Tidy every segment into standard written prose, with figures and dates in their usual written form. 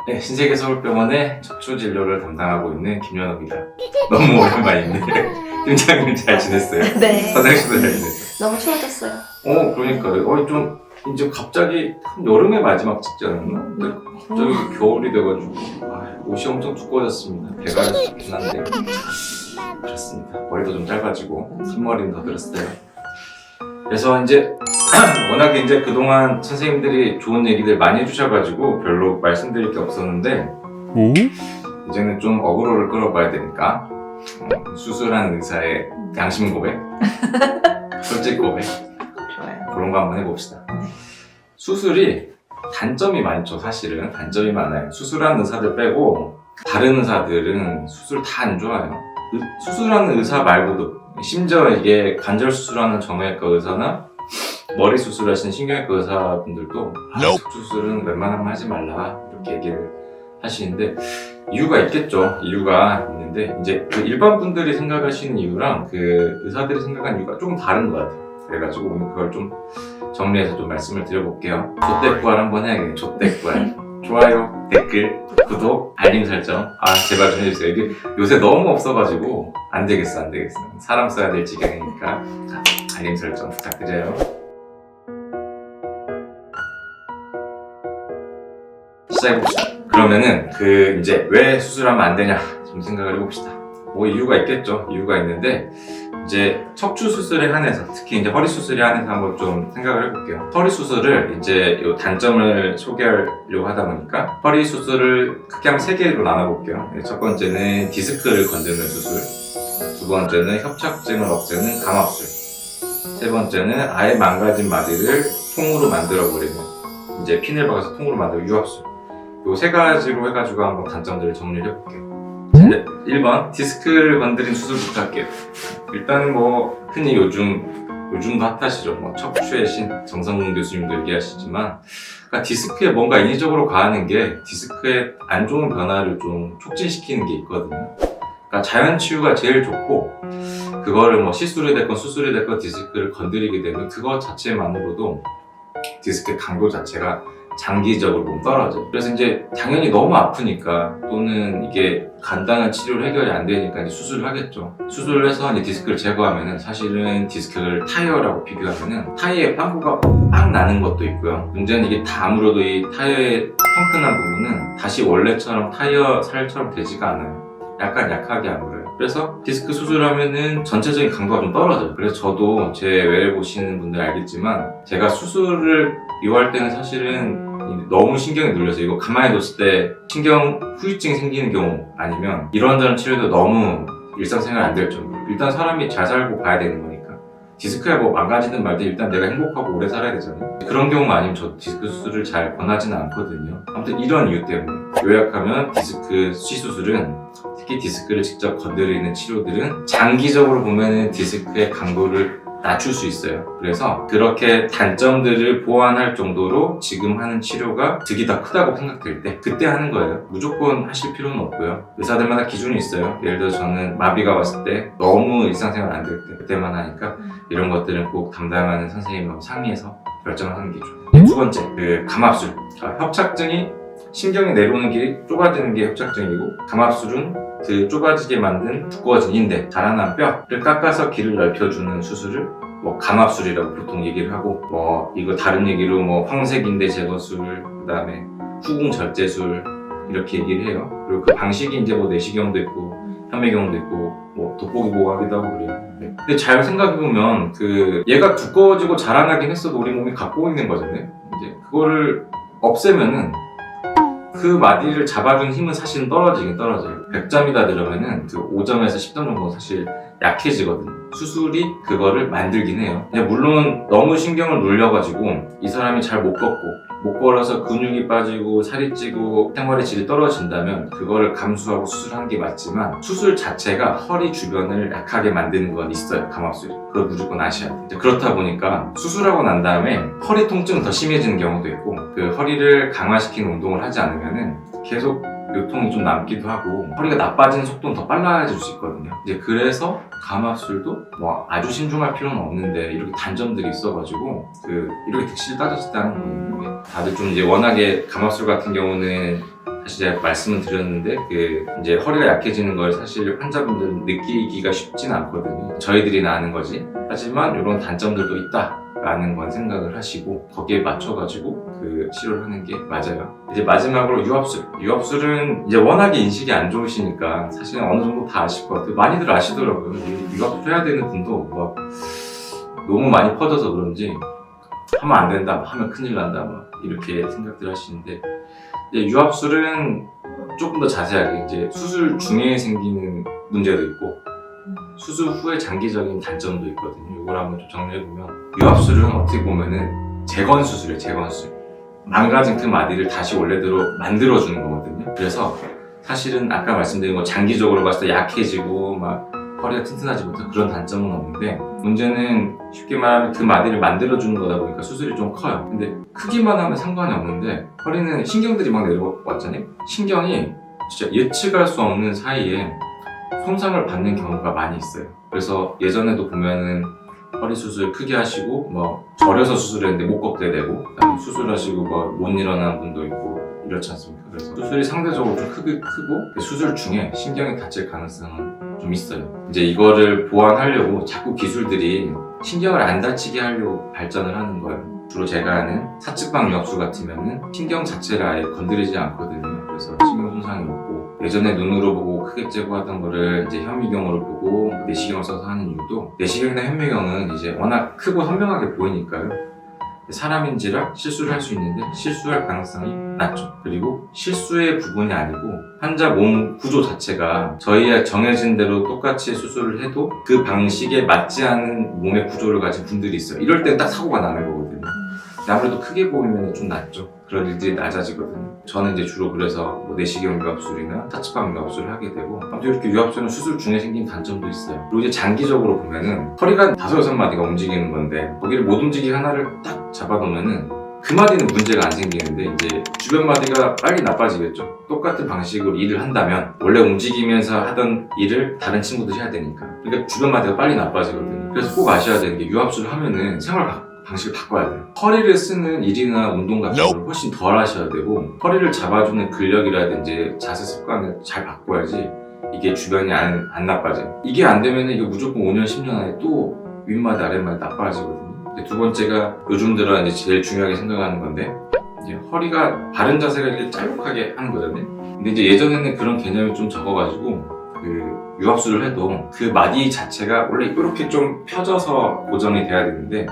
네, 신세계 서울병원의 척추 진료를 담당하고 있는 김연호입니다. 너무 오랜만인데 팀장님 잘 지냈어요? 네. 화장실도 잘 지냈어요? 너무 추워졌어요. 그러니까요. 좀 이제 갑자기 여름의 마지막 직전이었나? 근데 갑자기 겨울이 돼가지고 옷이 엄청 두꺼워졌습니다. 배가 좋긴 한데 그렇습니다. 머리도 좀 짧아지고 흰머리는 더 들었어요. 그래서 이제 워낙에 이제 그동안 선생님들이 좋은 얘기들 많이 해주셔가지고 별로 말씀드릴 게 없었는데 이제는 좀 어그로를 끌어봐야 되니까 수술한 의사의 양심 고백, 솔직 고백 좋아요. 그런 거 한번 해봅시다. 수술이 단점이 많죠. 사실은 단점이 많아요. 수술한 의사들 빼고 다른 의사들은 수술 다 안 좋아요. 수술하는 의사 말고도 심지어 이게 관절 수술하는 정형외과 의사나 머리 수술하시는 신경외과 의사분들도 수술은 웬만하면 하지 말라 이렇게 얘기를 하시는데 이유가 있겠죠. 이유가 있는데 이제 그 일반 분들이 생각하시는 이유랑 그 의사들이 생각하는 이유가 조금 다른 것 같아요. 그래가지고 오늘 그걸 좀 정리해서 좀 말씀을 드려볼게요. 좆대꾸알 한번 해야겠네요. 좆대꾸알. 좋아요, 댓글, 구독, 알림 설정 제발 좀 해주세요. 이게 요새 너무 없어가지고 안 되겠어. 사람 써야 될 지경이니까 알림 설정 부탁드려요. 시작해봅시다. 그러면은 이제 왜 수술하면 안 되냐 좀 생각을 해봅시다. 뭐 이유가 있겠죠. 이유가 있는데 이제 척추 수술에 한해서 특히 이제 허리 수술에 한해서 한번 좀 생각을 해볼게요. 허리 수술을 이제 요 단점을 소개하려고 하다 보니까 허리 수술을 크게 하면 3개로 나눠볼게요. 첫 번째는 디스크를 건드는 수술, 두 번째는 협착증을 없애는 감압술, 세 번째는 아예 망가진 마디를 통으로 만들어버리는 이제 핀을 박아서 통으로 만드는 유압술. 요 3가지로 해가지고 한번 단점들을 정리를 해볼게요. 1번 디스크를 건드린 수술부터 할게요. 일단은 뭐 흔히 요즘도 핫하시죠. 뭐 척추의 신 정성문 교수님도 얘기하시지만 그러니까 디스크에 뭔가 인위적으로 가하는 게 디스크의 안 좋은 변화를 좀 촉진시키는 게 있거든요. 그러니까 자연 치유가 제일 좋고 그거를 뭐 시술이 됐건 수술이 됐건 디스크를 건드리게 되면 그거 자체만으로도 디스크의 강도 자체가 장기적으로 보면 떨어져요. 그래서 이제 당연히 너무 아프니까 또는 이게 간단한 치료로 해결이 안 되니까 이제 수술을 하겠죠. 수술을 해서 이제 디스크를 제거하면은 사실은 디스크를 타이어라고 비교하면은 타이어에 빵꾸가 빵 나는 것도 있고요. 문제는 이게 다 아무래도 이 타이어의 펑크난 부분은 다시 원래처럼 타이어 살처럼 되지가 않아요. 약간 약하게 안 그래요. 그래서 디스크 수술하면은 전체적인 강도가 좀 떨어져요. 그래서 저도 제 외래 보시는 분들 알겠지만 제가 수술을 이용할 때는 사실은 너무 신경이 눌려서 이거 가만히 뒀을 때 신경 후유증이 생기는 경우 아니면 이런저런 치료도 너무 일상생활 안 될 정도로 일단 사람이 잘 살고 봐야 되는 거니까 디스크에 뭐 망가지든 말든 일단 내가 행복하고 오래 살아야 되잖아요. 그런 경우가 아니면 저 디스크 수술을 잘 권하지는 않거든요. 아무튼 이런 이유 때문에 요약하면 디스크 수술은 특히 디스크를 직접 건드리는 치료들은 장기적으로 보면은 디스크의 강도를 낮출 수 있어요. 그래서 그렇게 단점들을 보완할 정도로 지금 하는 치료가 득이 더 크다고 생각될 때 그때 하는 거예요. 무조건 하실 필요는 없고요. 의사들마다 기준이 있어요. 예를 들어 저는 마비가 왔을 때 너무 일상생활 안 될 때 그때만 하니까 이런 것들은 꼭 담당하는 선생님하고 상의해서 결정을 하는 게 좋아요. 두 번째, 감압술. 협착증이 신경이 내려오는 길이 좁아지는 게 협착증이고 감압술은 그 좁아지게 만든 두꺼워진 인대, 자라난 뼈를 깎아서 길을 넓혀주는 수술을 뭐 감압술이라고 보통 얘기를 하고 뭐 이거 다른 얘기로 뭐 황색인대 제거술, 그 다음에 후궁절제술 이렇게 얘기를 해요. 그리고 그 방식이 이제 뭐 내시경도 있고 현미경도 있고 뭐 돋보기 보고 하기도 하고 그래요. 근데 잘 생각해보면 얘가 두꺼워지고 자라나긴 했어도 우리 몸이 갖고 있는 거잖아요. 이제 그거를 없애면은 그 마디를 잡아준 힘은 사실은 떨어지긴 떨어져요. 100점이다 들으면은 5점에서 10점 정도는 사실 약해지거든요. 수술이 그거를 만들긴 해요. 근데 물론 너무 신경을 눌려가지고 이 사람이 잘 못 걷고 못 걸어서 근육이 빠지고 살이 찌고 생활의 질이 떨어진다면 그거를 감수하고 수술하는 게 맞지만 수술 자체가 허리 주변을 약하게 만드는 건 있어요. 감압술이. 그걸 무조건 아셔야 돼요. 그렇다 보니까 수술하고 난 다음에 허리 통증은 더 심해지는 경우도 있고 그 허리를 강화시키는 운동을 하지 않으면은 계속 요통이 좀 남기도 하고 허리가 나빠지는 속도는 더 빨라질 수 있거든요. 이제 그래서 감압술도 뭐 아주 신중할 필요는 없는데 이렇게 단점들이 있어가지고 이렇게 득실 따졌을 때 하는 거예요. 다들 좀 이제 워낙에 감압술 같은 경우는 사실 제가 말씀을 드렸는데 이제 허리가 약해지는 걸 사실 환자분들은 느끼기가 쉽진 않거든요. 저희들이나 아는 거지. 하지만 이런 단점들도 있다라는 건 생각을 하시고 거기에 맞춰가지고 치료를 하는 게 맞아요. 이제 마지막으로 유압술. 유압술은 이제 워낙에 인식이 안 좋으시니까 사실은 어느 정도 다 아실 것 같아요. 많이들 아시더라고요. 유압술 해야 되는 분도 막 너무 많이 퍼져서 그런지 하면 안 된다, 하면 큰일 난다, 막 이렇게 생각들 하시는데 이제 유압술은 조금 더 자세하게 이제 수술 중에 생기는 문제도 있고 수술 후에 장기적인 단점도 있거든요. 이걸 한번 좀 정리해보면 유압술은 어떻게 보면은 재건수술이에요. 재건수술. 망가진 그 마디를 다시 원래대로 만들어주는 거거든요. 그래서 사실은 아까 말씀드린 거 장기적으로 봤을 때 약해지고 막 허리가 튼튼하지 못한 그런 단점은 없는데 문제는 쉽게 말하면 그 마디를 만들어주는 거다 보니까 수술이 좀 커요. 근데 크기만 하면 상관이 없는데 허리는 신경들이 막 내려왔잖아요. 신경이 진짜 예측할 수 없는 사이에 손상을 받는 경우가 많이 있어요. 그래서 예전에도 보면은 허리 수술 크게 하시고 뭐 절여서 수술했는데 목겁대 되고 수술하시고 뭐 못 일어나는 분도 있고 이렇지 않습니까? 그래서 수술이 상대적으로 좀 크고 수술 중에 신경이 다칠 가능성은 좀 있어요. 이제 이거를 보완하려고 자꾸 기술들이 신경을 안 다치게 하려고 발전을 하는 거예요. 주로 제가 아는 사측방 유압술 같으면은 신경 자체를 아예 건드리지 않거든요. 그래서 신경 손상이 없고 예전에 눈으로 보고 크게 째고 하던 거를 이제 현미경으로 보고 내시경을 써서 하는 이유도 내시경이나 현미경은 이제 워낙 크고 선명하게 보이니까요. 사람인지라 실수를 할 수 있는데 실수할 가능성이 낮죠. 그리고 실수의 부분이 아니고 환자 몸 구조 자체가 저희의 정해진 대로 똑같이 수술을 해도 그 방식에 맞지 않은 몸의 구조를 가진 분들이 있어요. 이럴 땐 딱 사고가 나는 거거든요. 아무래도 크게 보이면 좀 낫죠. 그런 일들이 낮아지거든요. 저는 이제 주로 그래서 뭐 내시경 유압술이나 사측방 유압술을 하게 되고 아무튼 이렇게 유압술은 수술 중에 생긴 단점도 있어요. 그리고 이제 장기적으로 보면은 허리가 5-6마디가 움직이는 건데 거기를 못 움직이게 하나를 딱 잡아놓으면은 그 마디는 문제가 안 생기는데 이제 주변 마디가 빨리 나빠지겠죠. 똑같은 방식으로 일을 한다면 원래 움직이면서 하던 일을 다른 친구들이 해야 되니까 그러니까 주변 마디가 빨리 나빠지거든요. 그래서 꼭 아셔야 되는 게 유압술을 하면은 생활 방식을 바꿔야 돼요. 허리를 쓰는 일이나 운동 같은 걸 훨씬 덜 하셔야 되고 허리를 잡아주는 근력이라든지 자세 습관을 잘 바꿔야지 이게 주변이 안 나빠져요. 이게 안 되면 이게 무조건 5년, 10년 안에 또 윗마디, 아랫마디 나빠지거든요. 두 번째가 요즘 들어 이제 제일 중요하게 생각하는 건데 이제 허리가 바른 자세가 이렇게 짤록하게 하는 거잖아요. 근데 이제 예전에는 그런 개념이 좀 적어가지고 유압술을 해도 그 마디 자체가 원래 이렇게 좀 펴져서 고정이 돼야 되는데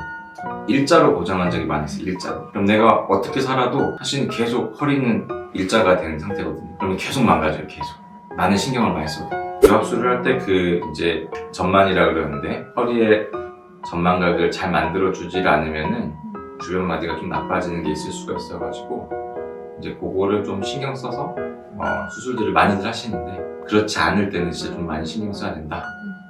일자로 고정한 적이 많았어요. 일자로. 그럼 내가 어떻게 살아도 사실은 계속 허리는 일자가 된 상태거든요. 그러면 계속 망가져요. 계속. 많은 신경을 많이 써요. 유압술을 할 때 이제 전만이라 그러는데 허리에 전만각을 잘 만들어주질 않으면은 주변 마디가 좀 나빠지는 게 있을 수가 있어가지고 이제 그거를 좀 신경 써서 수술들을 많이들 하시는데 그렇지 않을 때는 진짜 좀 많이 신경 써야 된다.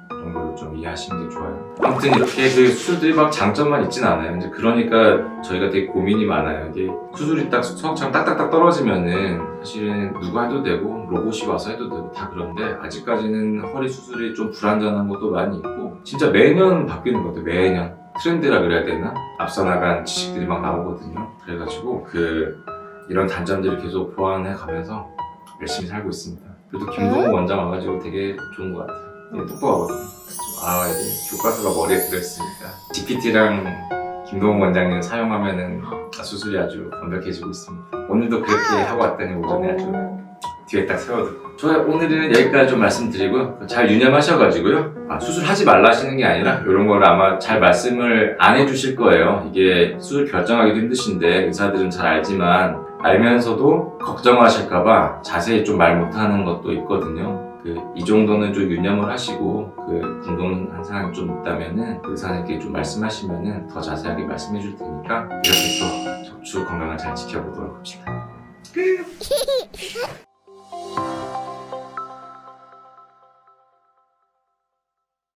정도를 좀 이해하시는 게 좋아요. 아무튼 이렇게 수술들이 막 장점만 있진 않아요. 이제 그러니까 저희가 되게 고민이 많아요. 이게 수술이 딱 수학처럼 딱딱딱 떨어지면은 사실은 누가 해도 되고 로봇이 와서 해도 되고 다 그런데 아직까지는 허리 수술이 좀 불안전한 것도 많이 있고 진짜 매년 바뀌는 것 같아요. 매년 트렌드라 그래야 되나? 앞서 나간 지식들이 막 나오거든요. 그래가지고 이런 단점들을 계속 보완해 가면서 열심히 살고 있습니다. 그래도 김동호 원장 와가지고 되게 좋은 것 같아요. 똑똑하거든요. 이게 교과서가 머리에 들어있으니까 GPT랑 김동훈 원장님 사용하면은 수술이 아주 완벽해지고 있습니다. 오늘도 그렇게 하고 왔더니 오전에 아주 뒤에 딱 세워두고 오늘은 여기까지 좀 말씀드리고요. 잘 유념하셔가지고요. 수술하지 말라 하시는 게 아니라 이런 걸 아마 잘 말씀을 안 해주실 거예요. 이게 수술 결정하기도 힘드신데 의사들은 잘 알지만 알면서도 걱정하실까봐 자세히 좀 말 못하는 것도 있거든요. 이 정도는 좀 유념을 하시고 궁금한 사항이 좀 있다면은 의사님께 좀 말씀하시면은 더 자세하게 말씀해 줄 테니까 이렇게 또 척추 건강을 잘 지켜보도록 합시다. 끝!